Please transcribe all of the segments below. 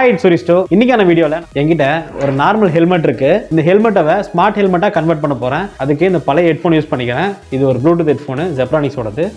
Hi சுரிஸ்டோ. இன்னைக்கான வீடியோல என்கிட்ட ஒரு நார்மல் ஹெல்மெட் இருக்கு. இந்த ஹெல்மெட்டை ஸ்மார்ட் ஹெல்மெட்டா கன்வெர்ட் பண்ண போறேன். அதுக்கு இந்த பழைய ஹெட்ஃபோன் யூஸ் பண்ணிக்கிறேன். இது ஒரு ப்ளூடூத் ஹெட்ஃபோனு, ஜெப்ரானிக்ஸோடது.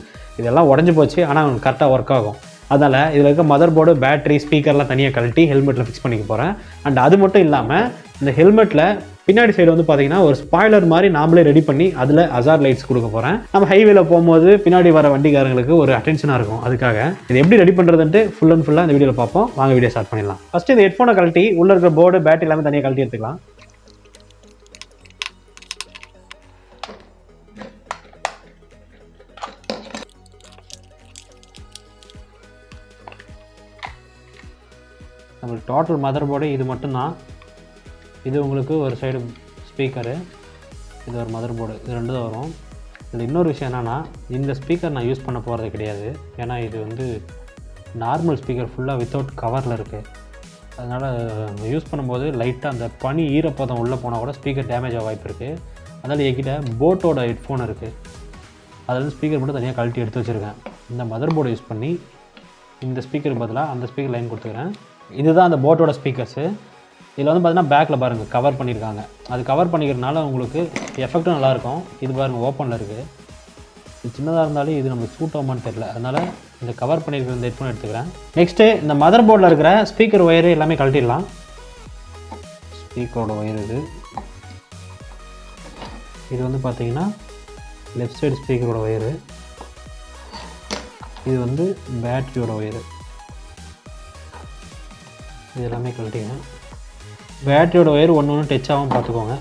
இதெல்லாம் உடஞ்சி போச்சு, ஆனால் கரெக்டாக ஒர்க் ஆகும். அதனால் இதில் இருக்க மதர் போர்டு, பேட்டரி, ஸ்பீக்கர்லாம் தனியாக கழட்டி ஹெல்மெட்டில் ஃபிக்ஸ் பண்ணிக்க போகிறேன். அண்ட் அது மட்டும் இல்லாமல் இந்த ஹெல்மெட்டில் பின்னாடி சைடு வந்து பார்த்தீங்கன்னா ஒரு ஸ்பாய்லர் மாதிரி நாமளே ரெடி பண்ணி அதில் ஹசார்ட் லைட்ஸ் கொடுக்க போகிறேன். நம்ம ஹைவேல போகும்போது பின்னாடி வர வண்டிக்காரங்களுக்கு ஒரு அட்டென்ஷனாக இருக்கும். அதுக்காக இது எப்படி ரெடி பண்ணுறதுன்ட்டு ஃபுல் அண்ட் ஃபுல்லாக இந்த வீடியோவில் பார்ப்போம். வாங்க வீடியோ ஸ்டார்ட் பண்ணிடலாம். ஃபஸ்ட்டு இந்த ஹெட்ஃபோனை கழட்டி உள்ளே இருக்கிற போர்டு, பேட்டரி எல்லாமே தனியாக கழட்டி எடுத்துக்கலாம். நம்மளுக்கு டோட்டல் மதர் போர்டு இது மட்டும்தான். இது உங்களுக்கு ஒரு சைடு ஸ்பீக்கரு, இது ஒரு மதர் போர்டு, இது ரெண்டு தான் வரும். இதில் இன்னொரு விஷயம் என்னென்னா, இந்த ஸ்பீக்கர் நான் யூஸ் பண்ண போகிறது கிடையாது. ஏன்னா இது வந்து நார்மல் ஸ்பீக்கர் ஃபுல்லாக வித்தவுட் கவரில் இருக்குது. அதனால் யூஸ் பண்ணும்போது லைட்டாக அந்த பனி ஈரப்பதம் உள்ளே போனால் கூட ஸ்பீக்கர் டேமேஜ் ஆக வாய்ப்பு இருக்குது. அதனால் என்கிட்ட போட்டோட ஹெட்ஃபோன் இருக்குது. அதில் ஸ்பீக்கர் மட்டும் தனியாக கழட்டி எடுத்து வச்சுருக்கேன். இந்த மதர் போர்டை யூஸ் பண்ணி இந்த ஸ்பீக்கருக்கு பதிலாக அந்த ஸ்பீக்கர் லைன் கொடுத்துக்கிறேன். இதுதான் அந்த போட்டோட ஸ்பீக்கர்ஸு. இதில் வந்து பார்த்தீங்கன்னா பேக்கில் பாருங்கள் கவர் பண்ணியிருக்காங்க. அது கவர் பண்ணிக்கிறதுனால உங்களுக்கு எஃபெக்ட்டும் நல்லாயிருக்கும். இது பாருங்கள் ஓப்பனில் இருக்குது. இது சின்னதாக இருந்தாலும் இது நமக்கு சூட் ஆகுமான்னு தெரியல. அதனால் இந்த கவர் பண்ணியிருக்கிற இந்த ஹெட்ஃபோன் எடுத்துக்கிறேன். நெக்ஸ்ட்டு இந்த மதர் போர்டில் இருக்கிற ஸ்பீக்கர் ஒயரு எல்லாமே கழட்டிடலாம். ஸ்பீக்கரோட ஒயர் இது வந்து பார்த்தீங்கன்னா லெஃப்ட் சைடு ஸ்பீக்கரோட ஒயரு, இது வந்து பேட்டரியோட ஒயரு. இது எல்லாமே கழட்டிங்க. பேட்டரியோட ஒயர் ஒன்று ஒன்று டச் ஆகும் பார்த்துக்கோங்க.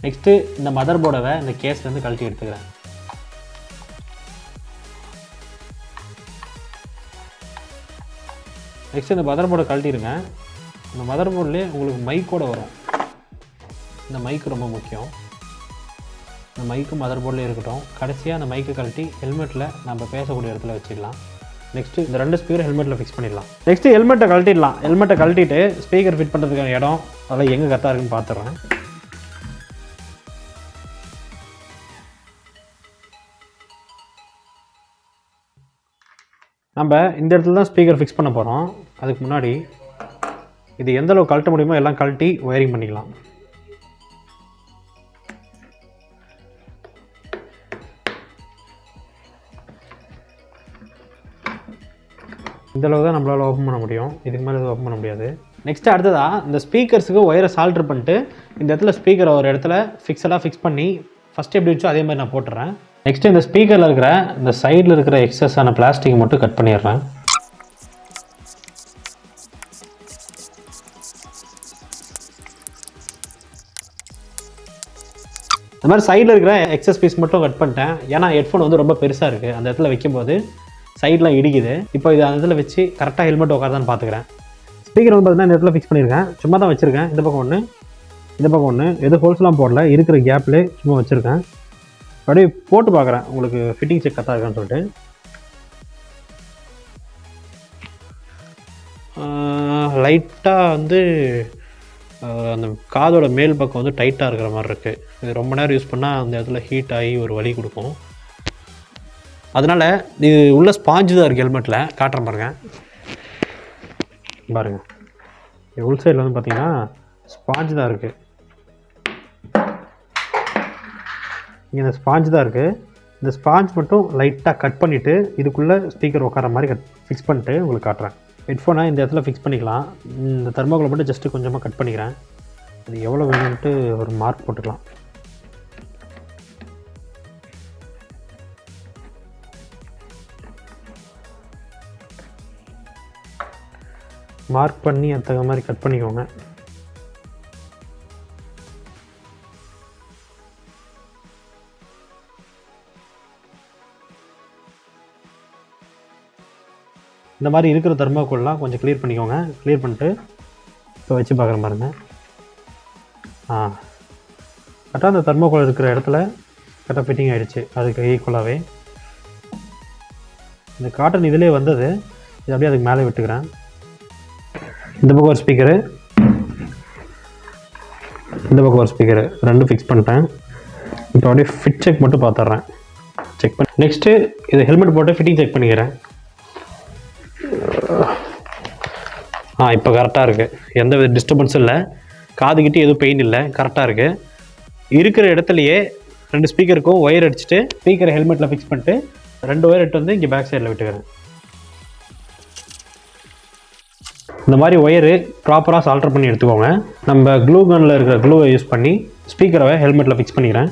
நெக்ஸ்ட்டு இந்த மதர் போர்டை இந்த கேஸ்லேருந்து கழட்டி எடுத்துக்கிறேன். நெக்ஸ்ட்டு இந்த மதர் போர்டை கழட்டிடுங்க. இந்த மதர் போர்ட்லேயே உங்களுக்கு மைக்கோட வரும். இந்த மைக்கு ரொம்ப முக்கியம். இந்த மைக்கு மதர் போர்ட்லேயே இருக்கட்டும். கடைசியாக அந்த மைக்கை கழட்டி ஹெல்மெட்டில் நம்ம பேசக்கூடிய இடத்துல வச்சுக்கலாம். நெக்ஸ்ட்டு இந்த ரெண்டு ஸ்பீக்கர் ஹெல்மெட்டில் ஃபிக்ஸ் பண்ணிடலாம். நெக்ஸ்ட்டு ஹெல்மெட்டை கழட்டிடலாம். ஹெல்மெட்டை கழட்டிட்டு ஸ்பீக்கர் ஃபிட் பண்ணுறதுக்கான இடம் அதெல்லாம் எங்கே கரெக்டாக இருக்குன்னு பார்த்துட்றேன். நம்ம இந்த இடத்துல தான் ஸ்பீக்கர் ஃபிக்ஸ் பண்ண போகிறோம். அதுக்கு முன்னாடி இது எந்த அளவுக்கு கழட்ட முடியுமோ எல்லாம் கழட்டி ஒயரிங் பண்ணிக்கலாம். இந்த அளவு தான் நம்மளால் ஓப்பன் பண்ண முடியும். இதுக்கு மேலே எதுவும் ஓப்பன் பண்ண முடியாது. நெக்ஸ்ட்டு அடுத்ததாக இந்த ஸ்பீக்கர்ஸுக்கு ஒயரை சால்ட்ரு பண்ணிட்டு இந்த இடத்துல ஸ்பீக்கரை ஒரு இடத்துல ஃபிக்ஸ் பண்ணி ஃபஸ்ட்டு எப்படி வச்சோ அதே மாதிரி நான் போட்டுறேன். நெக்ஸ்ட்டு இந்த ஸ்பீக்கரில் இருக்கிற இந்த சைடில் இருக்கிற எக்ஸஸான பிளாஸ்டிக் மட்டும் கட் பண்ணிடுறேன். இந்த மாதிரி சைடில் இருக்கிற எக்ஸஸ் பீஸ் மட்டும் கட் பண்ணிட்டேன். ஏன்னா ஹெட்ஃபோன் வந்து ரொம்ப பெருசாக இருக்குது. அந்த இடத்துல வைக்கும்போது சைட்லாம் இடிக்குது. இப்போ இது அந்த இடத்துல வச்சு கரெக்டாக ஹெல்மெட் உட்காருதான்னு பார்த்துக்கிறேன். ஸ்பீக்கர் வந்து பார்த்தீங்கன்னா இந்த இடத்துல ஃபிக்ஸ் பண்ணியிருக்கேன். சும்மா தான் வச்சுருக்கேன். இந்த பக்கம் ஒன்று, இந்த பக்கம் ஒன்று, எதுவும் ஹோல்ஸ்லாம் போடல. இருக்கிற கேப்லேயே சும்மா வச்சுருக்கேன். அப்படியே போட்டு பார்க்குறேன் உங்களுக்கு ஃபிட்டிங் செக் கரெக்டாக இருக்கான்னு சொல்லிட்டு. லைட்டாக வந்து அந்த காதோட மேல் பக்கம் வந்து டைட்டாக இருக்கிற மாதிரி இருக்குது. இது ரொம்ப நேரம் யூஸ் பண்ணால் அந்த இடத்துல ஹீட் ஆகி ஒரு வலி கொடுக்கும். அதனால் இது உள்ள ஸ்பாஞ்சு தான் இருக்குது. ஹெல்மெட்டில் காட்டுறேன் பாருங்கள். இது உள் சைடில் வந்து பார்த்தீங்கன்னா ஸ்பாஞ்சு தான் இருக்குது. இங்கே இந்த ஸ்பாஞ்சு தான் இருக்குது. இந்த ஸ்பாஞ்ச் மட்டும் லைட்டாக கட் பண்ணிவிட்டு இதுக்குள்ளே ஸ்பீக்கர் உட்கார மாதிரி ஃபிக்ஸ் பண்ணிட்டு உங்களுக்கு காட்டுறேன். ஹெட்ஃபோனை இந்த இடத்துல ஃபிக்ஸ் பண்ணிக்கலாம். இந்த தெர்மோகோலை மட்டும் ஜஸ்ட்டு கொஞ்சமாக கட் பண்ணிக்கிறேன். அது எவ்வளோ வேணும்ன்ட்டு ஒரு மார்க் போட்டுக்கலாம். மார்க் பண்ணி அந்த மாதிரி கட் பண்ணிக்கோங்க. இந்த மாதிரி இருக்கிற தெர்மோகோல்லாம் கொஞ்சம் கிளியர் பண்ணிக்கோங்க. கிளியர் பண்ணிட்டு இப்போ வச்சு பார்க்குற பாருங்க. கரெக்டாக அந்த தெர்மோகோல் இருக்கிற இடத்துல கரெக்டாக ஃபிட்டிங் ஆகிடுச்சு. அதுக்கு ஈக்குவலாகவே இந்த காட்டன் இதிலே வந்தது. இது அப்படியே அதுக்கு மேலே விட்டுக்கிறேன். இந்த பக்கம் ஒரு ஸ்பீக்கரு, இந்த பக்கம் ஒரு ஸ்பீக்கரு, ரெண்டும் ஃபிக்ஸ் பண்ணிட்டேன். இப்போ அப்படியே ஃபிட் செக் மட்டும் பார்த்துட்றேன். செக் பண்ணி நெக்ஸ்ட்டு இது ஹெல்மெட் போட்டு ஃபிட்டிங் செக் பண்ணிக்கிறேன். இப்போ கரெக்டாக இருக்குது, எந்த வித டிஸ்டர்பன்ஸும் இல்லை, காதுகிட்டே எதுவும் பெயின் இல்லை, கரெக்டாக இருக்குது. இருக்கிற இடத்துலையே 2 ஸ்பீக்கருக்கும் ஒயர் அடிச்சுட்டு ஸ்பீக்கரை ஹெல்மெட்டில் ஃபிக்ஸ் பண்ணிட்டு 2 ஒயர் எடுத்து வந்து இங்கே பேக் சைடில் விட்டுக்கிறேன். இந்த மாதிரி ஒயரு ப்ராப்பராக சால்டர் பண்ணி எடுத்துக்கோங்க. நம்ம க்ளூ கனில் இருக்கிற க்ளூவை யூஸ் பண்ணி ஸ்பீக்கரை ஹெல்மெட்டில் ஃபிக்ஸ் பண்ணிக்கிறேன்.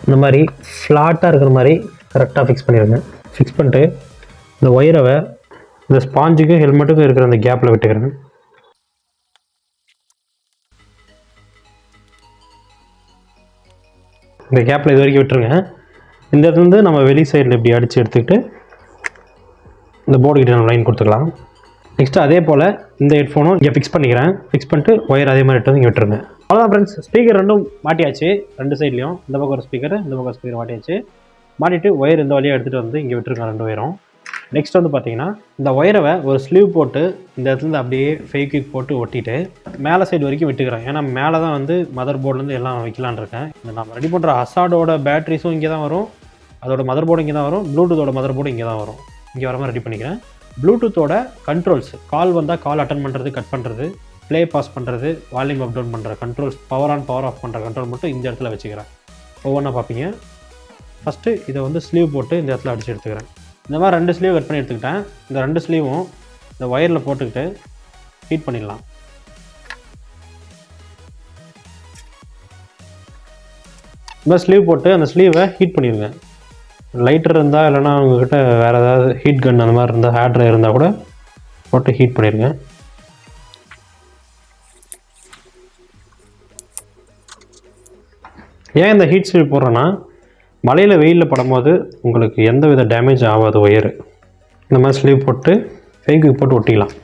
இந்த மாதிரி ஃப்ளாட்டாக இருக்கிற மாதிரி கரெக்டாக ஃபிக்ஸ் பண்ணிடுங்க. ஃபிக்ஸ் பண்ணிட்டு இந்த ஒயரை இந்த ஸ்பாஞ்சுக்கும் ஹெல்மெட்டுக்கும் இருக்கிற அந்த கேப்பில் விட்டுக்கிறேன். இந்த கேப்பில் இது வரைக்கும் விட்டுருங்க. இந்த இடத்துல நம்ம வெளி சைடில் இப்படி அடித்து எடுத்துக்கிட்டு இந்த போர்டு கிட்ட நம்ம லைன் கொடுத்துக்கலாம். நெக்ஸ்ட்டு அதே போல் இந்த ஹெட்ஃபோனும் இங்கே ஃபிக்ஸ் பண்ணிக்கிறேன். ஃபிக்ஸ் பண்ணிட்டு ஒயர் அதே மாதிரி எடுத்து இங்கே விட்டுருங்க. அவ்வளோதான் ஃப்ரெண்ட்ஸ், ஸ்பீக்கர் ரெண்டும் மாட்டியாச்சு. 2 சைட்லேயும் இந்த பக்கம் ஒரு ஸ்பீக்கர், இந்த பக்கம் ஸ்பீக்கர் மாட்டியாச்சு. மாட்டிட்டு ஒயர் இந்த வழியாக எடுத்துகிட்டு வந்து இங்கே விட்டுருங்க 2 ஒயரும். நெக்ஸ்ட் வந்து பார்த்தீங்கன்னா இந்த ஒயரை ஒரு ஸ்லீவ் போட்டு இந்த இடத்துல அப்படியே ஃபெவிக்விக் போட்டு ஒட்டிட்டு மேலே சைடு வரைக்கும் விட்டுக்கிறேன். ஏன்னா மேலே தான் வந்து மதர் போர்ட்லேருந்து எல்லாம் வைக்கலான் இருக்கேன். இந்த நம்ம ரெடி பண்ணுற ஹசார்டோட பேட்டரிஸும் இங்கே தான் வரும், அதோட மதர் போர்டு இங்கே தான் வரும், ப்ளூடூத்தோட மதர் போர்டு இங்கே தான் வரும். இங்கே வர மாதிரி ரெடி பண்ணிக்கிறேன். ப்ளூடூத்தோட கண்ட்ரோல்ஸ், கால் வந்தால் கால் அட்டன் பண்ணுறது, கட் பண்ணுறது, ப்ளே பாஸ் பண்ணுறது, வால்யூம் அப் டவுன் பண்ணுற controls, power on power off பண்ணுற கண்ட்ரோல் மட்டும் இந்த இடத்துல வச்சுக்கிறேன். ஒவ்வொன்றா பார்ப்பீங்க. ஃபஸ்ட்டு இதை வந்து ஸ்லீவ் போட்டு இந்த இடத்துல அடித்து எடுத்துக்கிறேன். இந்த மாதிரி 2 ஸ்லீவ் கட் பண்ணி எடுத்துக்கிட்டேன். இந்த 2 ஸ்லீவும் இந்த ஒயரில் போட்டுக்கிட்டு ஹீட் பண்ணிடலாம். இந்த மாதிரி ஸ்லீவ் போட்டு அந்த ஸ்லீவை ஹீட் பண்ணிடுங்க. லைட்டர் இருந்தால் இல்லைனா உங்கள்கிட்ட வேறு ஏதாவது ஹீட் கன் அந்த மாதிரி இருந்தால், ஹேர் ட்ரை இருந்தால் கூட போட்டு ஹீட் பண்ணிடுங்க. ஏன் இந்த ஹீட் ஸ்லீவ் போடுறேன்னா, மழையில் வெயிலில் படும்போது உங்களுக்கு எந்த வித டேமேஜ் ஆகாது ஒயரு. இந்த மாதிரி ஸ்லீவ் போட்டு ஃபெவிக்விக் போட்டு ஒட்டிக்கலாம்.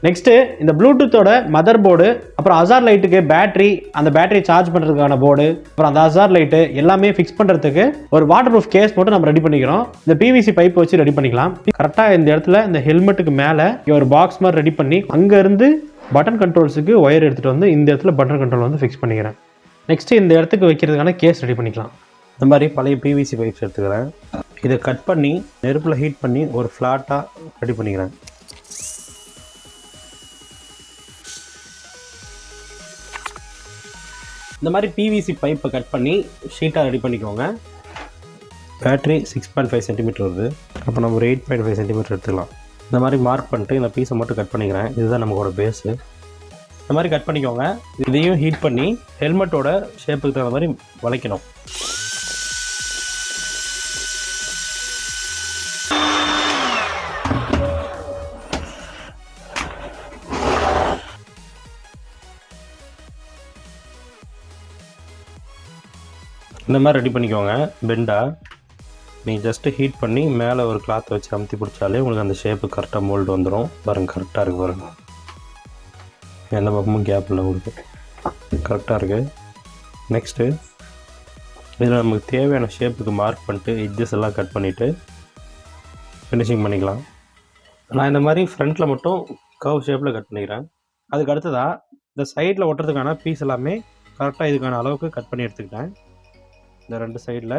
நெக்ஸ்ட்டு இந்த ப்ளூடூத்தோட மதர் போர்டு, அப்புறம் ஹசார் லைட்டுக்கு பேட்டரி, அந்த பேட்டரி சார்ஜ் பண்ணுறதுக்கான போர்டு, அப்புறம் அந்த ஹசார் லைட்டு எல்லாமே ஃபிக்ஸ் பண்ணுறதுக்கு ஒரு வாட்டர் ப்ரூஃப் கேஸ் மட்டும் நம்ம ரெடி பண்ணிக்கிறோம். இந்த பிவிசி பைப் வச்சு ரெடி பண்ணிக்கலாம். கரெக்டாக இந்த இடத்துல இந்த ஹெல்மெட்டுக்கு மேலே ஒரு பாக்ஸ் மாதிரி ரெடி பண்ணி அங்கேருந்து பட்டன் கண்ட்ரோல்ஸுக்கு ஒயர் எடுத்துகிட்டு வந்து இந்த இடத்துல பட்டன் கண்ட்ரோல் வந்து ஃபிக்ஸ் பண்ணிக்கிறேன். நெக்ஸ்ட்டு இந்த இடத்துக்கு வைக்கிறதுக்கான கேஸ் ரெடி பண்ணிக்கலாம். இந்த மாதிரி பழைய பிவிசி பைப்ஸ் எடுத்துக்கிறேன். இதை கட் பண்ணி நெருப்பில் ஹீட் பண்ணி ஒரு ஃப்ளாட்டாக ரெடி பண்ணிக்கிறேன். இந்த மாதிரி பிவிசி பைப்பை கட் பண்ணி ஷீட்டாக ரெடி பண்ணிக்கோங்க. பேட்ரி 6.5 சென்டிமீட்டர் வருது. அப்போ நம்ம ஒரு 8.5 சென்டிமீட்டர் எடுத்துக்கலாம். இந்த மாதிரி மார்க் பண்ணிட்டு இந்த பீஸை மட்டும் கட் பண்ணிக்கிறேன். இதுதான் நம்மளோட பேஸு. இந்த மாதிரி கட் பண்ணிக்கோங்க. இதையும் ஹீட் பண்ணி ஹெல்மெட்டோட ஷேப்புக்கு தகுந்த மாதிரி வளைக்கணும். இந்த மாதிரி ரெடி பண்ணிக்கோங்க. பெண்டாக நீங்கள் ஜஸ்ட்டு ஹீட் பண்ணி மேலே ஒரு கிளாத் வச்சு அமுத்தி பிடிச்சாலே உங்களுக்கு அந்த ஷேப்பு கரெக்டாக மோல்டு வந்துடும். பாருங்கள், கரெக்டாக இருக்குது பாருங்கள். எந்த பக்கமும் கேப் இல்லை, உங்களுக்கு கரெக்டாக இருக்குது. நெக்ஸ்ட்டு இதில் நமக்கு தேவையான ஷேப்புக்கு மார்க் பண்ணிட்டு எட்ஜஸ் எல்லாம் கட் பண்ணிவிட்டு ஃபினிஷிங் பண்ணிக்கலாம். நான் இந்த மாதிரி ஃப்ரண்ட்டில் மட்டும் கர்வ் ஷேப்பில் கட் பண்ணிக்கிறேன். அதுக்கு அடுத்ததாக இந்த சைடில் ஒட்டுறதுக்கான பீஸ் எல்லாமே கரெக்டாக இதுக்கான அளவுக்கு கட் பண்ணி எடுத்துக்கிட்டேன். இந்த 2 சைடில்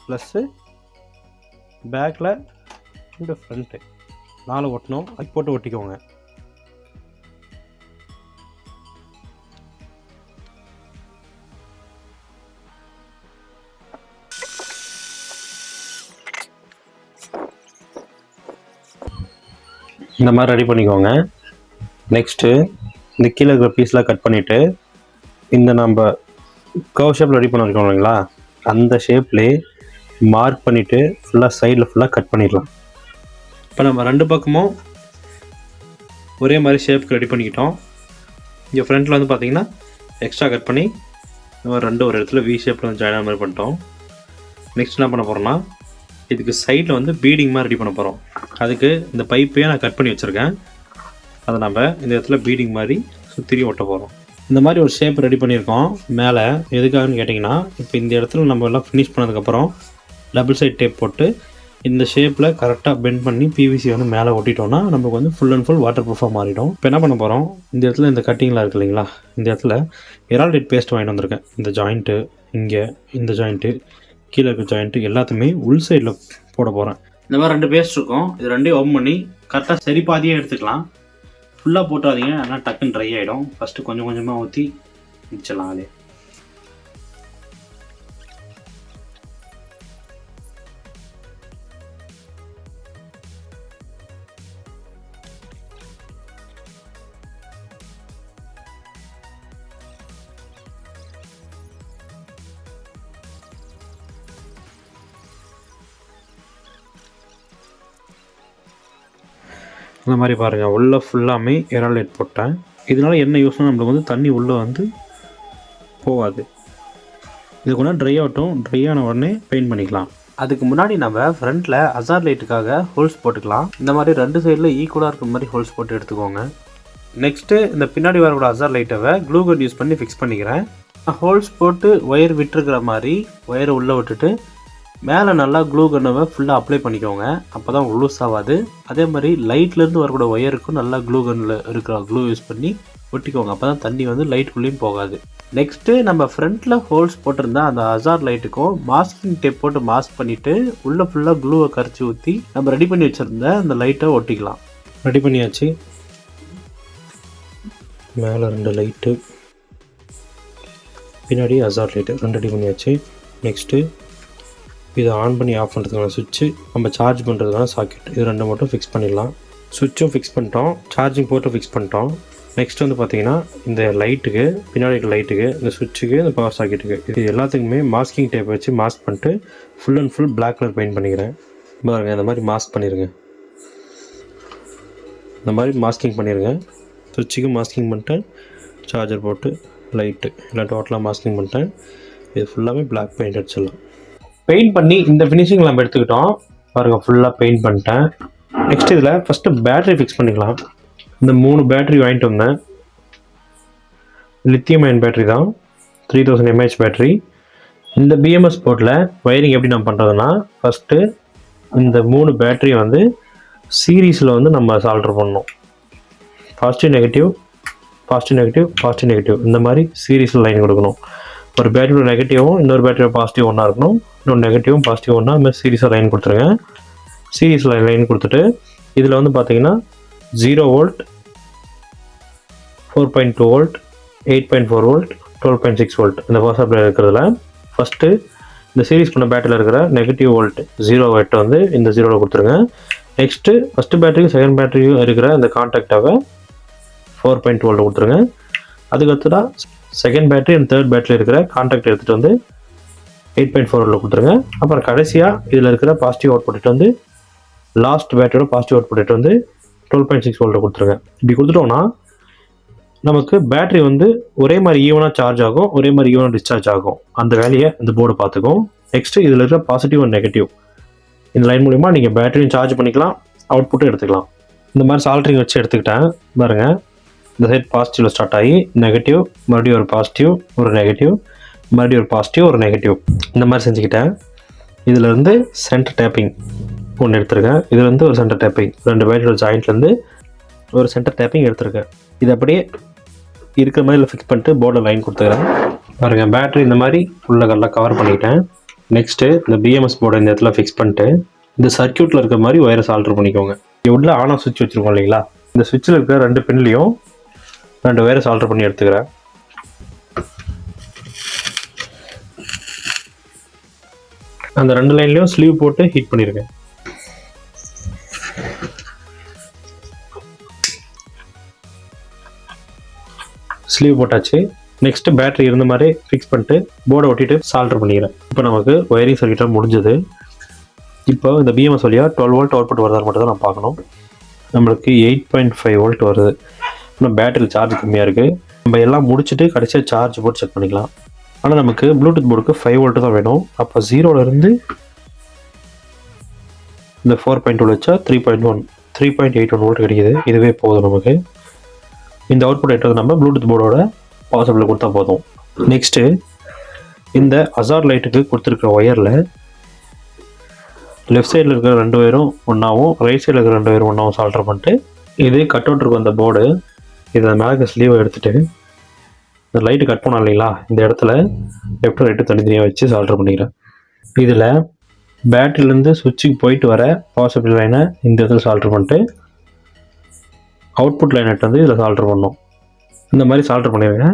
ப்ளஸ்ஸு பேக்கில் இந்த ஃப்ரண்ட்டு 4 ஒட்டணும். அது போட்டு ஒட்டிக்கோங்க. இந்த மாதிரி ரெடி பண்ணிக்கோங்க. நெக்ஸ்ட்டு இந்த கீழே இருக்கிற பீஸ்லாம் கட் பண்ணிவிட்டு இந்த நம்ம கர்வ் ஷேப்பில் ரெடி பண்ண இருக்கோம் இல்லைங்களா, அந்த ஷேப்லேயே மார்க் பண்ணிவிட்டு ஃபுல்லாக சைடில் ஃபுல்லாக கட் பண்ணிடலாம். இப்போ நம்ம 2 பக்கமும் ஒரே மாதிரி ஷேப்புக்கு ரெடி பண்ணிக்கிட்டோம். இங்கே ஃப்ரண்ட்டில் வந்து பார்த்திங்கன்னா எக்ஸ்ட்ரா கட் பண்ணி நம்ம 2 ஒரு இடத்துல வி ஷேப்பில் வந்து ஜாயின் ஆன மாதிரி பண்ணிட்டோம். நெக்ஸ்ட் என்ன பண்ண போகிறோம்னா, இதுக்கு சைடில் வந்து பீடிங் மாதிரி ரெடி பண்ண போகிறோம். அதுக்கு இந்த பைப்பையே நான் கட் பண்ணி வச்சுருக்கேன். அதை நம்ம இந்த இடத்துல பீடிங் மாதிரி சுற்றி ஒட்ட போகிறோம். இந்த மாதிரி ஒரு ஷேப் ரெடி பண்ணியிருக்கோம். மேலே எதுக்காகன்னு கேட்டிங்கன்னா, இப்போ இந்த இடத்துல நம்ம எல்லாம் ஃபினிஷ் பண்ணதுக்கப்புறம் டபுள் சைட் டேப் போட்டு இந்த ஷேப்பில் கரெக்டாக பெண்ட் பண்ணி பிவிசி வந்து மேலே ஒட்டிட்டோம்னா நமக்கு வந்து ஃபுல் அண்ட் ஃபுல் வாட்டர் ப்ரூஃபாக மாறிடும். இப்போ என்ன பண்ண போகிறோம், இந்த இடத்துல இந்த கட்டிங்லாம் இருக்குது இல்லைங்களா, இந்த இடத்துல எரால்டைட் பேஸ்ட் வாங்கிட்டு வந்திருக்கேன். இந்த ஜாயிண்ட்டு இங்கே, இந்த ஜாயிண்ட்டு கீழே இருக்க ஜாயிண்ட்டு எல்லாத்தையுமே உள் சைடில் போட போகிறேன். இந்த மாதிரி 2 பேஸ்ட் இருக்கும். இது 2 ஓப்பன் பண்ணி கரெக்டாக சரி பாதியே எடுத்துக்கலாம். ஃபுல்லாக போட்டாதீங்க, ஆனால் டக்குன்னு ட்ரை ஆகிடும். ஃபஸ்ட்டு கொஞ்சம் கொஞ்சமாக ஊற்றி மிச்சிடலாம். அதே இந்த மாதிரி பாருங்கள், உள்ளே ஃபுல்லாமே எரால்டைட் போட்டேன். இதனால் என்ன யூஸ்னால் நம்மளுக்கு வந்து தண்ணி உள்ளே வந்து போகாது. இது கூட ட்ரை ஆகட்டும். ட்ரை ஆன உடனே பெயிண்ட் பண்ணிக்கலாம். அதுக்கு முன்னாடி நம்ம ஃப்ரண்ட்டில் அசார் லைட்டுக்காக ஹோல்ஸ் போட்டுக்கலாம். இந்த மாதிரி 2 சைடில் ஈக்குவலாக இருக்கிற மாதிரி ஹோல்ஸ் போட்டு எடுத்துக்கோங்க. நெக்ஸ்ட்டு இந்த பின்னாடி வரக்கூட அசார் லைட்டை க்ளூ கன் யூஸ் பண்ணி ஃபிக்ஸ் பண்ணிக்கிறேன். ஹோல்ஸ் போட்டு ஒயர் விட்டுருக்கிற மாதிரி ஒயரை உள்ளே விட்டுட்டு மேலே நல்லா க்ளூ கன்னை ஃபுல்லாக அப்ளை பண்ணிக்கோங்க. அப்போ தான் லூஸ் ஆகாது. அதே மாதிரி லைட்லேருந்து வரக்கூடிய ஒயருக்கும் நல்லா க்ளூ கன்னில் இருக்கிற க்ளூ யூஸ் பண்ணி ஒட்டிக்கோங்க. அப்போ தான் தண்ணி வந்து லைட்டுக்குள்ளேயும் போகாது. நெக்ஸ்ட்டு நம்ம ஃப்ரண்ட்டில் ஹோல்ஸ் போட்டிருந்தா அந்த அசார் லைட்டுக்கும் மாஸ்கிங் டேப் போட்டு மாஸ்க் பண்ணிவிட்டு உள்ளே ஃபுல்லாக க்ளூவை கரைச்சி ஊற்றி நம்ம ரெடி பண்ணி வச்சுருந்த அந்த லைட்டை ஒட்டிக்கலாம். ரெடி பண்ணியாச்சு. மேலே 2 லைட்டு, பின்னாடி அசார் லைட்டு 2 ரெடி பண்ணியாச்சு. நெக்ஸ்ட்டு இதை ஆன் பண்ணி ஆஃப் பண்ணுறதுக்கான சுவிட்சு, நம்ம சார்ஜ் பண்ணுறதுக்கான சாக்கெட், இது 2 மட்டும் ஃபிக்ஸ் பண்ணிடலாம். சுவிட்சும் ஃபிக்ஸ் பண்ணிட்டோம், சார்ஜிங் போர்ட்டும் ஃபிக்ஸ் பண்ணிட்டோம். நெக்ஸ்ட் வந்து பார்த்திங்கன்னா இந்த லைட்டுக்கு, பின்னாடி இருக்க லைட்டுக்கு, இந்த சுவிட்சுக்கு, இந்த பவர் சாக்கெட்டுக்கு, இது எல்லாத்துக்குமே மாஸ்கிங் டேப் வச்சு மாஸ்க் பண்ணிட்டு full and full black colour paint பண்ணிக்கிறேன். பாருங்கள், இந்த மாதிரி மாஸ்க் பண்ணிடுங்க. இந்த மாதிரி மாஸ்கிங் பண்ணிடுங்க. சுவிட்சுக்கு மாஸ்கிங் பண்ணிட்டேன், சார்ஜர் போட்டு லைட்டு எல்லாம் டோட்டலாக மாஸ்கிங் பண்ணிட்டேன். இது ஃபுல்லாகவே பிளாக் பெயிண்ட் அடிச்சிடலாம். பெயிண்ட் பண்ணி இந்த ஃபினிஷிங் நம்ம எடுத்துக்கிட்டோம். பாருங்கள், ஃபுல்லாக பெயிண்ட் பண்ணிட்டேன். நெக்ஸ்ட் இதில் ஃபஸ்ட்டு பேட்ரி ஃபிக்ஸ் பண்ணிக்கலாம். இந்த 3 பேட்ரி வாங்கிட்டு வந்தேன். லித்தியம் அயன் பேட்ரி தான், 3000 mAh பேட்ரி. இந்த பிஎம்எஸ் போர்ட்டில் ஒயரிங் எப்படி நம்ம பண்ணுறதுன்னா, ஃபஸ்ட்டு இந்த 3 பேட்டரியை வந்து சீரீஸில் வந்து நம்ம சால்டர் பண்ணணும். Positive negative, positive negative, positive negative, இந்த மாதிரி சீரீஸில் லைன் கொடுக்கணும். ஒரு பேட்டரியோட நெகட்டிவும் இன்னொரு பேட்டரியோட பாசிட்டிவ் ஒன்றா இருக்கணும். இன்னொரு நெகட்டிவும் பாசிட்டிவ் ஒன்றா இந்த மாதிரி சீரீஸாக லைன் கொடுத்துருங்க. சீரீஸில் லைன் கொடுத்துட்டு இதில் வந்து பார்த்தீங்கன்னா 0 வோல்ட், 4.2 வோல்ட், 8.4 வோல்ட், 12.6 வோல்ட் இந்த பவர் சப்ளை இருக்கிறதுல ஃபஸ்ட்டு இந்த சீரீஸ் பண்ண பேட்டரியில் இருக்கிற நெகட்டிவ் வோல்ட் 0 வோல்ட் வந்து இந்த 0வில் கொடுத்துருங்க. நெக்ஸ்ட்டு ஃபஸ்ட்டு பேட்டரிக்கு செகண்ட் பேட்டரியும் இருக்கிற இந்த கான்டாக்டாக 4.2 வோல்ட் கொடுத்துருங்க. அதுக்கடுத்ததாக second battery and third battery இருக்கிற கான்டாக்ட் எடுத்துகிட்டு வந்து 8.4 வோல்ட் கொடுத்துருங்க. அப்புறம் கடைசியாக இதில் இருக்கிற பாசிட்டிவ் அவுட் போட்டுட்டு வந்து லாஸ்ட் பேட்டரியோட பாசிட்டிவ் அவுட் போட்டுட்டு வந்து 12.6 வோல்ட் கொடுத்துருங்க. இப்படி கொடுத்துட்டோம்னா நமக்கு பேட்டரி வந்து ஒரே மாதிரி ஈவனாக சார்ஜ் ஆகும், ஒரே மாதிரி ஈவனாக டிஸ்சார்ஜ் ஆகும். அந்த வேலையை இந்த போர்டு பார்த்துக்கும். நெக்ஸ்ட்டு இதில் இருக்கிற பாசிட்டிவ் அண்ட் நெகட்டிவ் இந்த லைன் மூலிமா நீங்கள் பேட்டரியும் சார்ஜ் பண்ணிக்கலாம், அவுட்புட்டும் எடுத்துக்கலாம். இந்த மாதிரி சால்ட்ரிங் வச்சு எடுத்துக்கிட்டேன். பாருங்கள், இந்த சைட் பாசிட்டிவில் ஸ்டார்ட் ஆகி நெகட்டிவ், மறுபடியும் ஒரு பாசிட்டிவ், ஒரு நெகட்டிவ், மறுபடியும் ஒரு பாசிட்டிவ், ஒரு நெகட்டிவ், இந்த மாதிரி செஞ்சுக்கிட்டேன். இதிலேருந்து சென்டர் டேப்பிங் ஒன்று எடுத்துருக்கேன். இதுலேருந்து ஒரு சென்டர் டேப்பிங், 2 பேட்டரியோட ஜாயிண்ட்லேருந்து ஒரு சென்டர் டேப்பிங் எடுத்துருக்கேன். இது அப்படியே இருக்கிற மாதிரி ஃபிக்ஸ் பண்ணிட்டு போர்டில் லைன் கொடுத்துக்கிறேன். பாருங்கள், பேட்டரி இந்த மாதிரி ஃபுல்லாக நல்லா கவர் பண்ணிக்கிட்டேன். நெக்ஸ்ட்டு இந்த பிஎம்எஸ் போர்டை இந்த இடத்துல ஃபிக்ஸ் பண்ணிட்டு இந்த சர்க்யூட்டில் இருக்கிற மாதிரி ஒயரை சால்டர் பண்ணிக்கோங்க. உள்ள ஆன் ஆஃப் சுவிட்ச் வச்சுருக்கோம் இல்லைங்களா, இந்த சுவிட்சில் இருக்கிற 2 பின்லையும் 2 ஒயரை சால்டர் பண்ணி எடுத்துக்கிறேன். அந்த 2 லைன்லையும் ஸ்லீவ் போட்டு ஹீட் பண்ணியிருக்கேன். ஸ்லீவ் போட்டாச்சு. நெக்ஸ்ட்டு பேட்டரி இருந்த மாதிரி ஃபிக்ஸ் பண்ணிட்டு போர்டை ஒட்டிட்டு சால்டர் பண்ணிக்கிறேன். இப்போ நமக்கு ஒயரிங் சர்க்யூட்டாக முடிஞ்சது. இப்போ இந்த பிஎம்எஸ் வழியாக 12 வோல்ட் அவுட்புட் வருதான்னு மட்டும் தான் நான் பார்க்கணும். நம்மளுக்கு 8.5 வோல்ட் வருது. இன்னும் பேட்டரியில் சார்ஜ் கம்மியாக இருக்குது. நம்ம எல்லாம் முடிச்சுட்டு கடைசியாக சார்ஜ் போட்டு செக் பண்ணிக்கலாம். ஆனால் நமக்கு ப்ளூடூத் போர்டுக்கு 5 வோல்ட்டு தான் வேணும். அப்போ 0லேருந்து இந்த 4.2 வச்சா 3.81 வோல்ட் கிடைக்கிது. இதுவே போதும் நமக்கு. இந்த அவுட்புட் எடுத்து நம்ம ப்ளூடூத் போர்டோட பவர் சப்ளை கொடுத்தா போதும். நெக்ஸ்ட்டு இந்த அசார் லைட்டுக்கு கொடுத்துருக்குற ஒயரில் லெஃப்ட் சைடில் இருக்கிற 2 ஒயரும் ஒன்றாவும் ரைட் சைடில் இருக்கிற 2 ஒயரும் ஒன்றாவும் சால்டர் பண்ணிட்டு, இது கட் அவுட் இருக்கும் அந்த போர்டு, இதை மேலே இருக்க ஸ்லீவை எடுத்துகிட்டு இந்த லைட்டு கட் பண்ணோம் இல்லைங்களா, இந்த இடத்துல லெஃப்ட் ரைட்டு தனித்தனியாக வச்சு சால்டர் பண்ணிக்கிறேன். இதில் பேட்டரியிலேருந்து சுவிட்சுக்கு போயிட்டு வர பவர் சப்ளை லைனை இந்த இடத்துல சால்டர் பண்ணிட்டு அவுட்புட் லைன் வந்து இதில் சால்டர் பண்ணோம். இந்த மாதிரி சால்டர் பண்ணிடுங்க.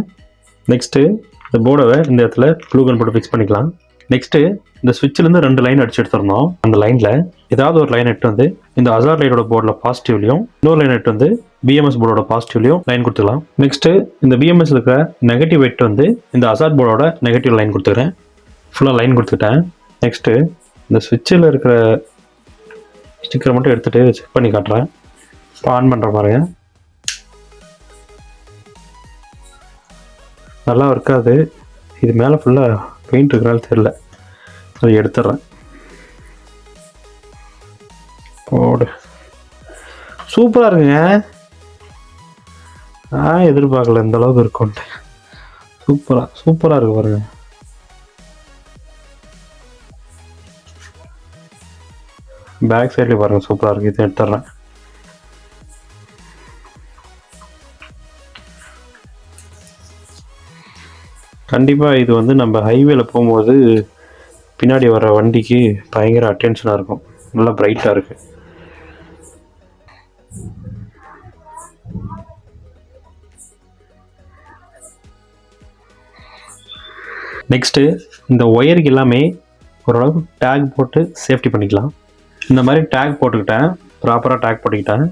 நெக்ஸ்ட்டு இந்த போர்டை இந்த இடத்துல ப்ளூ கன் போட்டு ஃபிக்ஸ் பண்ணிக்கலாம். நெக்ஸ்ட்டு இந்த ஸ்விட்சிலேருந்து 2 லைன் அடிச்சு எடுத்துருந்தோம். அந்த லைனில் ஏதாவது ஒரு லைன் எடுத்து வந்து இந்த ஹசார்ட் லைட்டோட போர்டில் பாசிட்டிவ்லையும் இன்னொரு லைன் எடுத்து வந்து பிஎம்எஸ் போர்டோட பாசிட்டிவ்லையும் லைன் கொடுத்துக்கலாம். நெக்ஸ்ட்டு இந்த பிஎம்எஸ் இருக்கிற நெகட்டிவ் எடுத்து வந்து இந்த ஹசார்ட் போர்டோட நெகட்டிவ் லைன் கொடுத்துக்கிறேன். ஃபுல்லாக லைன் கொடுத்துக்கிட்டேன். நெக்ஸ்ட்டு இந்த ஸ்விட்சில் இருக்கிற ஸ்டிக்கரை மட்டும் எடுத்துகிட்டு செக் பண்ணி காட்டுறேன். இப்போ ஆன் பண்ணுற பாருங்க. நல்லா இருக்காது, இது மேலே ஃபுல்லாக பெயிண்ட் இருக்கிறால தெரில, அதை எடுத்துட்றேன். போடு, சூப்பராக இருக்குங்க. நான் எதிர்பார்க்கல இந்த அளவுக்கு இருக்கும்ட்டு. சூப்பராக இருக்கு பாருங்க. பேக் சைட்லேயும் பாருங்கள் சூப்பராக இருக்குது. இதை எடுத்துட்றேன். கண்டிப்பாக இது வந்து நம்ம ஹைவேல போகும்போது பின்னாடி வர வண்டிக்கு பயங்கர அட்டென்ஷனாக இருக்கும். நல்லா பிரைட்டாக இருக்குது. நெக்ஸ்ட்டு இந்த ஒயருக்கு எல்லாமே ஓரளவுக்கு டேக் போட்டு சேஃப்டி பண்ணிக்கலாம். இந்த மாதிரி டேக் போட்டுக்கிட்டேன், ப்ராப்பராக டேக் போட்டுக்கிட்டேன்.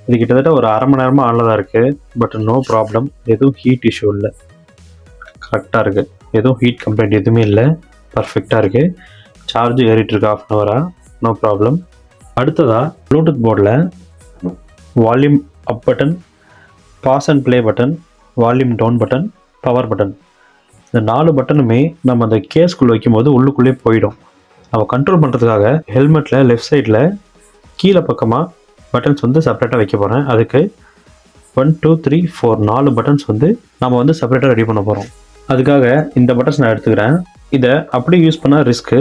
இது கிட்டத்தட்ட ஒரு அரை மணி நேரமாக ஆனில் தான் இருக்குது. பட் நோ ப்ராப்ளம், எதுவும் ஹீட் இஷ்யூ இல்லை, கரெக்டாக இருக்குது. எதுவும் ஹீட் கம்ப்ளைண்ட் எதுவுமே இல்லை, பர்ஃபெக்டாக இருக்குது. சார்ஜ் ஏறிட்டுருக்கு 1/2 hour, நோ ப்ராப்ளம். அடுத்ததாக ப்ளூடூத் போர்டில் volume up button, pause and play button, volume down button, power button, இந்த 4 பட்டனுமே நம்ம அந்த கேஸ்குள்ளே வைக்கும்போது உள்ளுக்குள்ளே போயிடும். நம்ம கண்ட்ரோல் பண்ணுறதுக்காக ஹெல்மெட்டில் லெஃப்ட் சைடில் கீழே பக்கமாக பட்டன்ஸ் வந்து செப்பரேட்டாக வைக்க போகிறேன். அதுக்கு 1 2 3 4 4 பட்டன்ஸ் வந்து நம்ம வந்து செப்பரேட்டாக ரெடி பண்ண போகிறோம். அதுக்காக இந்த பட்டன்ஸ் நான் எடுத்துக்கிறேன். இதை அப்படியே யூஸ் பண்ணால் ரிஸ்க்கு,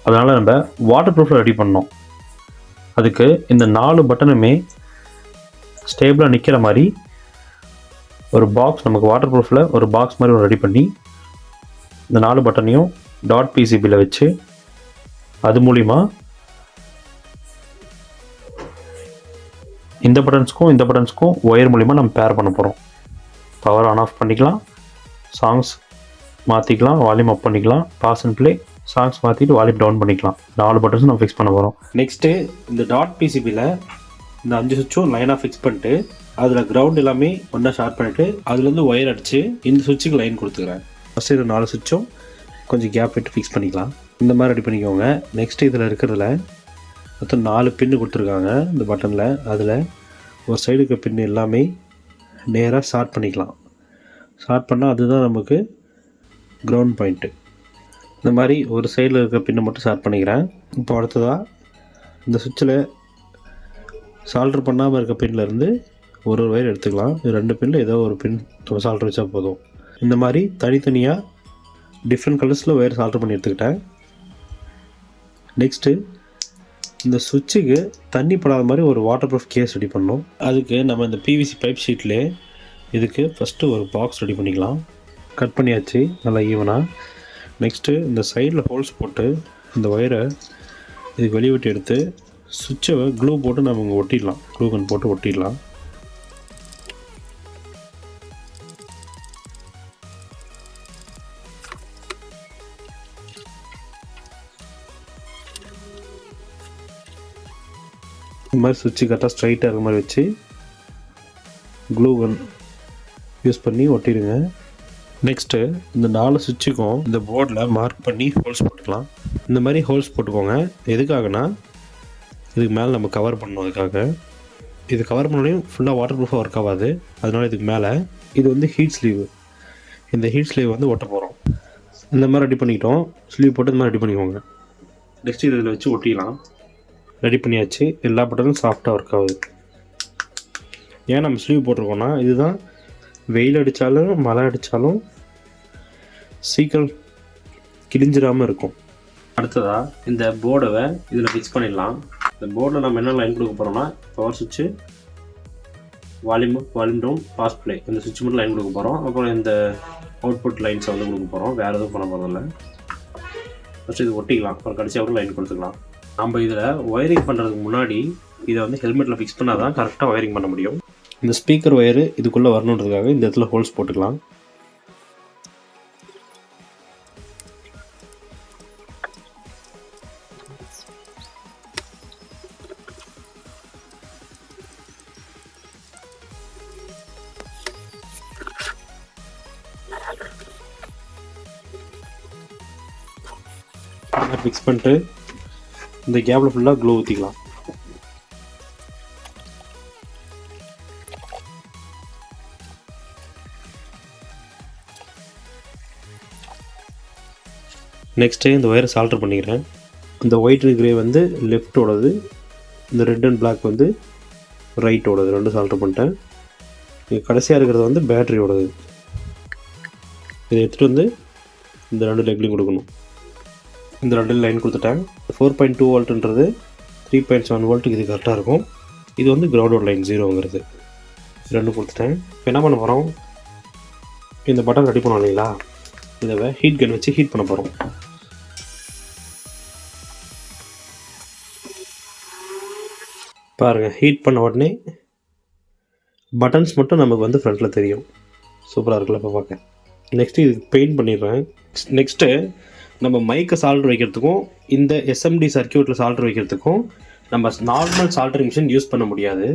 அதனால் நம்ம வாட்டர் ப்ரூஃபில் ரெடி பண்ணோம். அதுக்கு இந்த 4 பட்டனுமே ஸ்டேபிளாக நிற்கிற மாதிரி ஒரு பாக்ஸ், நமக்கு வாட்டர் ப்ரூஃபில் ஒரு பாக்ஸ் மாதிரி ஒரு ரெடி பண்ணி இந்த 4 பட்டனையும் டாட் பிசிபியில் வச்சு அது மூலிமா இந்த பட்டன்ஸ்க்கும் ஒயர் மூலிமா நம்ம பேர் பண்ண போகிறோம். பவர் ஆன் ஆஃப் பண்ணிக்கலாம், சாங்ஸ் மாற்றிக்கலாம், வால்யூம் அப் பண்ணிக்கலாம், பாஸ் அண்ட் ப்ளே, சாங்ஸ் மாற்றிட்டு வால்யூம் டவுன் பண்ணிக்கலாம். 4 பட்டன்ஸும் நம்ம ஃபிக்ஸ் பண்ண போகிறோம். நெக்ஸ்ட்டு இந்த டாட் பிசிபியில் இந்த 5 சுவிட்சும் லைனாக ஃபிக்ஸ் பண்ணிட்டு அதில் கிரவுண்ட் எல்லாமே ஒன்றா ஷார்ட் பண்ணிவிட்டு அதுலேருந்து ஒயர் அடித்து இந்த சுவிட்சுக்கு லைன் கொடுத்துக்கிறேன். ஃபஸ்ட்டு இது 4 சுவிட்சும் கொஞ்சம் கேப் விட்டு ஃபிக்ஸ் பண்ணிக்கலாம். இந்த மாதிரி ரெடி பண்ணிக்கோங்க. நெக்ஸ்ட்டு இதில் இருக்கிறதுல மொத்தம் 4 பின்னு கொடுத்துருக்காங்க இந்த பட்டனில். அதில் ஒரு சைடு இருக்க பின்னு எல்லாமே நேராக ஷார்ட் பண்ணிக்கலாம். ஷார்ட் பண்ணால் அதுதான் நமக்கு கிரவுண்ட் பாயிண்ட்டு. இந்த மாதிரி ஒரு சைடில் இருக்க பின்னை மட்டும் ஷார்ட் பண்ணிக்கிறேன். இப்போ அடுத்ததாக இந்த சுவிட்சில் சால்டர் பண்ணாமல் இருக்க பின்லேருந்து ஒரு ஒயர் எடுத்துக்கலாம். இது 2 பின்னில் ஏதோ ஒரு பின் நம்ம சால்டர் வச்சா போதும். இந்த மாதிரி தனித்தனியாக டிஃப்ரெண்ட் கலர்ஸில் ஒயர் சால்டர் பண்ணி எடுத்துக்கிட்டேன். நெக்ஸ்ட்டு இந்த சுவிட்சுக்கு தண்ணி படாத மாதிரி ஒரு வாட்டர் ப்ரூஃப் கேஸ் ரெடி பண்ணோம். அதுக்கு நம்ம இந்த பிவிசி பைப் ஷீட்லேயே இதுக்கு ஃபஸ்ட்டு ஒரு பாக்ஸ் ரெடி பண்ணிக்கலாம். கட் பண்ணியாச்சு நல்லா ஈவனாக. நெக்ஸ்ட்டு இந்த சைடில் ஹோல்ஸ் போட்டு இந்த ஒயரை இதுக்கு வெளியே விட்டு எடுத்து சுவிட்சை க்ளூ போட்டு நம்ம இங்கே ஒட்டிடலாம். க்ளூ கன் போட்டு ஒட்டிடலாம். இந்த மாதிரி சுவிட்சு கரெக்டாக ஸ்ட்ரைட்டாக இருக்க மாதிரி வச்சு க்ளூ கன் யூஸ் பண்ணி ஒட்டிடுங்க. நெக்ஸ்ட்டு இந்த 4 சுவிட்சுக்கும் இந்த போர்டில் மார்க் பண்ணி ஹோல்ஸ் போட்டுக்கலாம். இந்த மாதிரி ஹோல்ஸ் போட்டுக்கோங்க. எதுக்காகனா இதுக்கு மேலே நம்ம கவர் பண்ணணும். அதுக்காக இது கவர் பண்ணோடனே ஃபுல்லாக வாட்டர் ப்ரூஃபாக ஒர்க் ஆகாது. அதனால் இதுக்கு மேலே இது வந்து ஹீட் ஸ்லீவ், இந்த ஹீட் ஸ்லீவ் வந்து ஒட்ட போகிறோம். இந்த மாதிரி ரெடி பண்ணிக்கிட்டோம். ஸ்லீவ் போட்டு இந்த மாதிரி ரெடி பண்ணிக்கோங்க. நெக்ஸ்ட்டு இதில் வச்சு ஒட்டிடலாம். ரெடி பண்ணியாச்சு. எல்லா பட்டனும் சாஃப்டாக ஒர்க் ஆகுது. ஏன் நம்ம ஸ்லீவ் போட்டிருக்கோன்னா இதுதான் வெயில் அடித்தாலும் மழை அடித்தாலும் சீக்கிரம் கிழிஞ்சிடாமல் இருக்கும். அடுத்ததாக இந்த போர்டை இதில் ஃபிக்ஸ் பண்ணிடலாம். இந்த போர்டில் நம்ம என்ன லைன் கொடுக்க போகிறோம்னா பவர் சுவிட்சு, வால்யூம் டவுன், பாஸ் ப்ளே, இந்த சுவிட்ச் மட்டும் லைன் கொடுக்க போகிறோம். அப்புறம் இந்த அவுட்புட் லைன்ஸை வந்து கொடுக்க போகிறோம். வேறு எதுவும் பண்ண போகிறதில்ல. ஃபஸ்ட்டு இது ஒட்டிக்கலாம், அப்புறம் கடைசியாக ஒரு லைன் கொடுத்துக்கலாம். நம்ம இதில் ஒயரிங் பண்ணுறதுக்கு முன்னாடி இதை வந்து ஹெல்மெட்டில் ஃபிக்ஸ் பண்ணால் தான் கரெக்டாக ஒயரிங் பண்ண முடியும். இந்த ஸ்பீக்கர் ஒயரு இதுக்குள்ளே வரணுன்றதுக்காக இந்த இடத்துல ஹோல்ஸ் போட்டுக்கலாம். ஃபிக்ஸ் பண்ணிட்டு இந்த கேப்பில் ஃபுல்லாக க்ளூ ஊற்றிக்கலாம். நெக்ஸ்ட்டு இந்த ஒயரை சால்டர் பண்ணிக்கிறேன். இந்த ஒயிட் அண்ட் கிரே வந்து லெஃப்டோடது, இந்த ரெட் அண்ட் பிளாக் வந்து ரைட்டோடது, ரெண்டும் சால்டர் பண்ணிட்டேன். இங்கே கடைசியாக இருக்கிறது வந்து பேட்டரியோடது. இதை எடுத்துகிட்டு வந்து இந்த ரெண்டு லெக்லையும் கொடுக்கணும். இந்த ரெண்டு லைன் கொடுத்துட்டேன். 4.2 வோல்ட்டுன்றது 3.7 வோல்ட்டுக்கு இது கரெக்டாக இருக்கும். இது வந்து கிரவுண்டோட லைன் 0ங்கிறது. ரெண்டும் கொடுத்துட்டேன். இப்போ என்ன பண்ண போகிறோம், இந்த பட்டன் ரெடி பண்ணோம் இல்லைங்களா, இதை ஹீட் கன் வச்சு ஹீட் பண்ண போகிறோம். பாருங்கள், ஹீட் பண்ண உடனே பட்டன்ஸ் மட்டும் நமக்கு வந்து ஃப்ரண்ட்டில் தெரியும். சூப்பராக இருக்குல்ல இப்போ பார்க்க. நெக்ஸ்ட்டு இதுக்கு பெயிண்ட் பண்ணிடுறேன். நெக்ஸ்ட்டு நம்ம மைக்கை சால்டர் வைக்கிறதுக்கும் இந்த எஸ்எம்டி சர்க்கியூட்டில் சால்டர் வைக்கிறதுக்கும் நம்ம நார்மல் சால்டரிங் மிஷின் யூஸ் பண்ண முடியாது.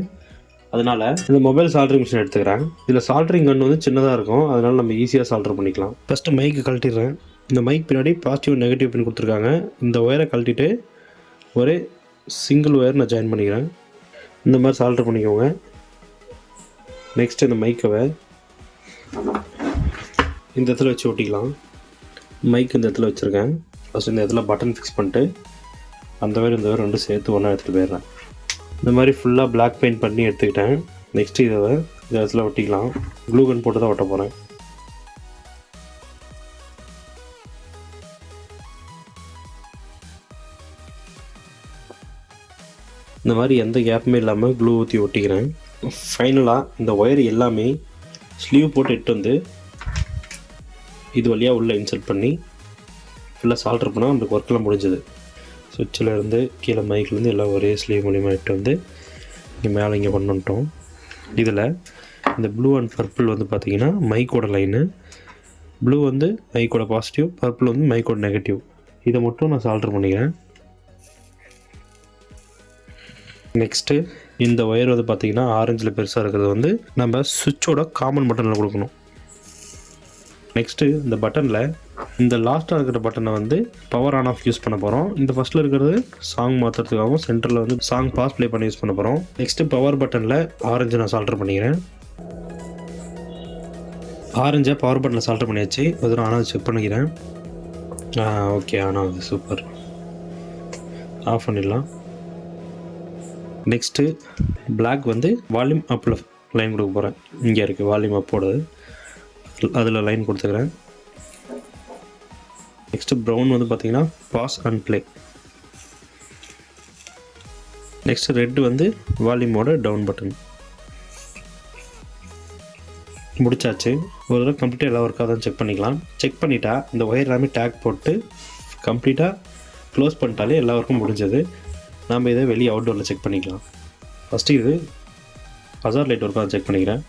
அதனால் இந்த மொபைல் சால்டரிங் மிஷின் எடுத்துக்கிறேன். இதில் சால்டரிங் கன் வந்து சின்னதாக இருக்கும், அதனால் நம்ம ஈஸியாக சால்டர் பண்ணிக்கலாம். ஃபஸ்ட்டு மைக்கு கழட்டிடுறேன். இந்த மைக் பின்னாடி பாசிட்டிவ் நெகட்டிவ் பின் கொடுத்துருக்காங்க. இந்த ஒயரை கழட்டிட்டு ஒரே சிங்கிள் ஒயர் நான் ஜாயின் பண்ணிக்கிறேன். இந்த மாதிரி சால்டர் பண்ணிக்கோங்க. நெக்ஸ்ட் இந்த மைக்கை இந்த இடத்துல வச்சு ஒட்டிக்கலாம். மைக் இந்த இடத்துல வச்சுருக்கேன். ஃபஸ்ட் இந்த இடத்துல பட்டன் ஃபிக்ஸ் பண்ணிட்டு அந்த வேறு இந்த வேறு ரெண்டும் சேர்த்து ஒன்றா எடுத்துகிட்டு போயிடுறேன். இந்த மாதிரி ஃபுல்லாக பிளாக் பெயிண்ட் பண்ணி எடுத்துக்கிட்டேன். நெக்ஸ்ட்டு இதை இந்த இடத்துல ஒட்டிக்கலாம். க்ளூ கன் போட்டு தான் ஒட்ட போகிறேன். இந்த மாதிரி எந்த கேப்புமே இல்லாமல் க்ளூ ஊற்றி ஒட்டிக்கிறேன். ஃபைனலாக இந்த ஒயர் எல்லாமே ஸ்லீவ் போட்டு இட்டு வந்து இது வழியாக உள்ளே இன்சர்ட் பண்ணி ஃபுல்லாக சால்டர் பண்ணால் நம்மளுக்கு ஒர்க்கெலாம் முடிஞ்சது. சுவிட்சில் இருந்து கீழே மைக்லேருந்து எல்லாம் ஒரே ஸ்லீவ் மூலியமாக இட்டு வந்து இங்கே மேலே இங்கே கொண்டு வந்துட்டோம். இதில் இந்த ப்ளூ அண்ட் பர்பிள் வந்து பார்த்திங்கன்னா மைக்கோட லைனு. ப்ளூ வந்து மைக்கோட பாசிட்டிவ், பர்பிள் வந்து மைக்கோட நெகட்டிவ். இதை மட்டும் நான் சால்டர் பண்ணிக்கிறேன். நெக்ஸ்ட்டு இந்த ஒயர் வந்து பார்த்திங்கன்னா ஆரஞ்சில் பெருசாக இருக்கிறது வந்து நம்ம சுவிட்சோட காமன் பட்டனில் கொடுக்கணும். நெக்ஸ்ட்டு இந்த பட்டனில் இந்த லாஸ்ட்டாக இருக்கிற பட்டனை வந்து பவர் ஆன் ஆஃப் யூஸ் பண்ண போகிறோம். இந்த ஃபஸ்ட்டில் இருக்கிறது சாங் மாற்றுறதுக்காகவும் சென்டரில் வந்து சாங் பாஸ் ப்ளே பண்ணி யூஸ் பண்ண போகிறோம். நெக்ஸ்ட்டு பவர் பட்டனில் ஆரஞ்சை நான் சால்டர் பண்ணிக்கிறேன். ஆரஞ்சை பவர் பட்டனில் சால்டர் பண்ணியாச்சு. ஒரு ஆனால் செக் பண்ணிக்கிறேன். ஓகே, ஆனால் அது சூப்பர். ஆஃப் பண்ணிடலாம். நெக்ஸ்ட்டு பிளாக் வந்து வால்யூம் அப்பில் லைன் கொடுக்க போகிறேன். இங்கே இருக்குது வால்யூம் அப்போடது, அதில் லைன் கொடுத்துக்கிறேன். நெக்ஸ்ட்டு ப்ரௌன் வந்து பார்த்திங்கன்னா pause and play. Next red வந்து வால்யூமோட டவுன் பட்டன். முடிச்சாச்சு. ஒரு தடவை கம்ப்ளீட்டாக எல்லா ஒர்க்காக தான் செக் பண்ணிக்கலாம். செக் பண்ணிட்டா இந்த ஒயர் எல்லாமே டேக் போட்டு கம்ப்ளீட்டாக க்ளோஸ் பண்ணிட்டாலே எல்லா ஒர்க்கும் முடிஞ்சது. நாம் இதை வெளியே அவுட்டோரில் செக் பண்ணிக்கலாம். ஃபஸ்ட்டு இது ஹசார்ட் லைட் ஒர்க்காக செக் பண்ணிக்கிறேன்.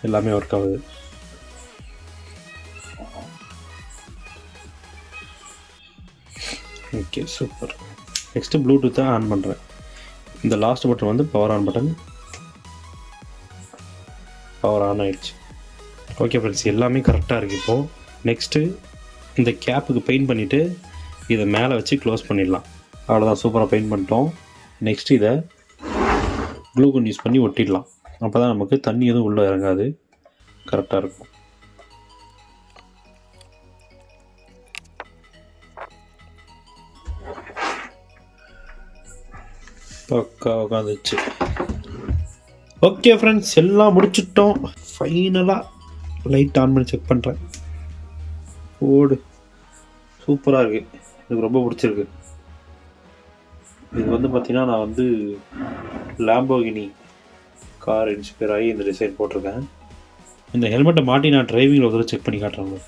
எல்லாமே ஒர்க் ஆகுது. Okay, super. நெக்ஸ்ட்டு ப்ளூடூத்தை ஆன் பண்ணுறேன். இந்த லாஸ்ட் பட்டன் வந்து power on button. Power on ஆகிடுச்சு. ஓகே ஃப்ரெண்ட்ஸ், எல்லாமே கரெக்டாக இருக்குது. இப்போது நெக்ஸ்ட்டு இந்த கேப்புக்கு பெயிண்ட் பண்ணிவிட்டு இதை மேலே வச்சு க்ளோஸ் பண்ணிடலாம். அவ்வளோதான், சூப்பராக பெயிண்ட் பண்ணிட்டோம். நெக்ஸ்ட்டு இதை க்ளூ கன் யூஸ் பண்ணி ஒட்டிடலாம். அப்போ தான் நமக்கு தண்ணி எதுவும் உள்ளே இறங்காது, கரெக்டாக இருக்கும். பக்கா உட்காந்துச்சு. ஓகே ஃப்ரெண்ட்ஸ், எல்லாம் முடிச்சிட்டோம். ஃபைனலாக லைட் ஆன் பண்ணி செக் பண்ணுறேன். ஓடு சூப்பராக இருக்குது, எனக்கு ரொம்ப பிடிச்சிருக்கு. இது வந்து பார்த்திங்கன்னா நான் வந்து லாம்போகினி கார் இன்ஸ்பயர் ஆகி இந்த டிசைன் போட்டிருக்கேன். இந்த ஹெல்மெட்டை மாட்டி நான் டிரைவிங்கில் ஒரு தடவை செக் பண்ணி காட்டுறேன்.